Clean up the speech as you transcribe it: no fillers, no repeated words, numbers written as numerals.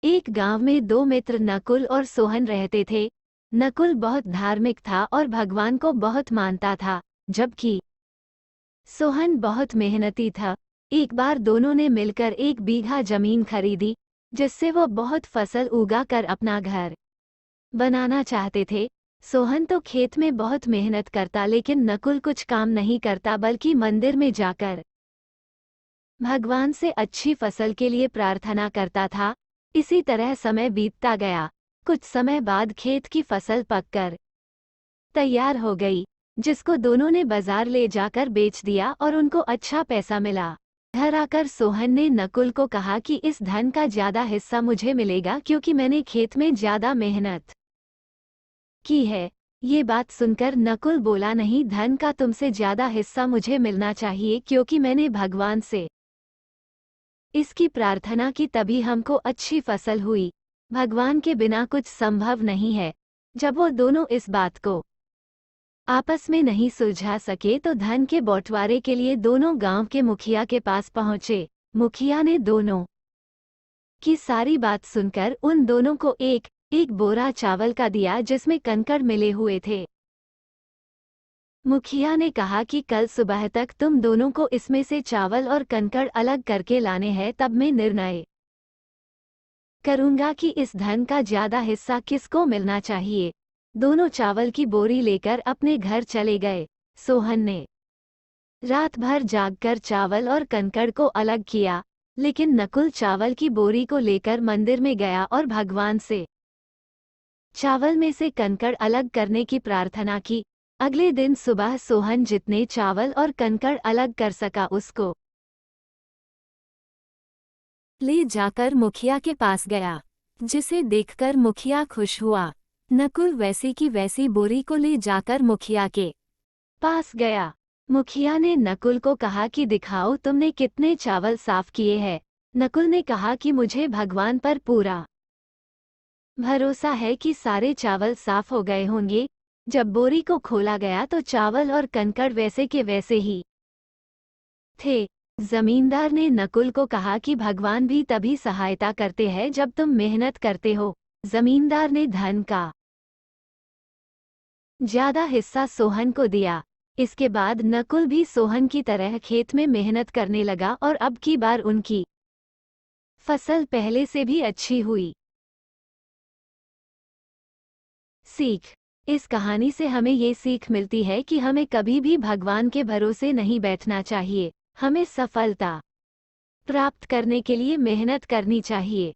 एक गांव में दो मित्र नकुल और सोहन रहते थे। नकुल बहुत धार्मिक था और भगवान को बहुत मानता था, जबकि सोहन बहुत मेहनती था। एक बार दोनों ने मिलकर 1 बीघा जमीन खरीदी, जिससे वो बहुत फसल उगा कर अपना घर बनाना चाहते थे। सोहन तो खेत में बहुत मेहनत करता, लेकिन नकुल कुछ काम नहीं करता बल्कि मंदिर में जाकर भगवान से अच्छी फसल के लिए प्रार्थना करता था। इसी तरह समय बीतता गया। कुछ समय बाद खेत की फसल पककर तैयार हो गई, जिसको दोनों ने बाजार ले जाकर बेच दिया और उनको अच्छा पैसा मिला। घर आकर सोहन ने नकुल को कहा कि इस धन का ज्यादा हिस्सा मुझे मिलेगा, क्योंकि मैंने खेत में ज्यादा मेहनत की है। ये बात सुनकर नकुल बोला, नहीं, धन का तुमसे ज्यादा हिस्सा मुझे मिलना चाहिए, क्योंकि मैंने भगवान से इसकी प्रार्थना की, तभी हमको अच्छी फसल हुई। भगवान के बिना कुछ संभव नहीं है। जब वो दोनों इस बात को आपस में नहीं सुलझा सके तो धन के बंटवारे के लिए दोनों गांव के मुखिया के पास पहुंचे। मुखिया ने दोनों की सारी बात सुनकर उन दोनों को एक एक बोरा चावल का दिया, जिसमें कंकड़ मिले हुए थे। मुखिया ने कहा कि कल सुबह तक तुम दोनों को इसमें से चावल और कंकड़ अलग करके लाने हैं, तब मैं निर्णय करूंगा कि इस धन का ज्यादा हिस्सा किसको मिलना चाहिए। दोनों चावल की बोरी लेकर अपने घर चले गए। सोहन ने रात भर जागकर चावल और कंकड़ को अलग किया, लेकिन नकुल चावल की बोरी को लेकर मंदिर में गया और भगवान से चावल में से कंकड़ अलग करने की प्रार्थना की। अगले दिन सुबह सोहन जितने चावल और कंकड़ अलग कर सका, उसको ले जाकर मुखिया के पास गया, जिसे देखकर मुखिया खुश हुआ। नकुल वैसी की वैसी बोरी को ले जाकर मुखिया के पास गया। मुखिया ने नकुल को कहा कि दिखाओ तुमने कितने चावल साफ किए हैं। नकुल ने कहा कि मुझे भगवान पर पूरा भरोसा है कि सारे चावल साफ हो गए होंगे। जब बोरी को खोला गया तो चावल और कंकड़ वैसे के वैसे ही थे। जमींदार ने नकुल को कहा कि भगवान भी तभी सहायता करते हैं जब तुम मेहनत करते हो। जमींदार ने धन का ज्यादा हिस्सा सोहन को दिया। इसके बाद नकुल भी सोहन की तरह खेत में मेहनत करने लगा और अब की बार उनकी फसल पहले से भी अच्छी हुई। सीख: इस कहानी से हमें ये सीख मिलती है कि हमें कभी भी भगवान के भरोसे नहीं बैठना चाहिए। हमें सफलता प्राप्त करने के लिए मेहनत करनी चाहिए।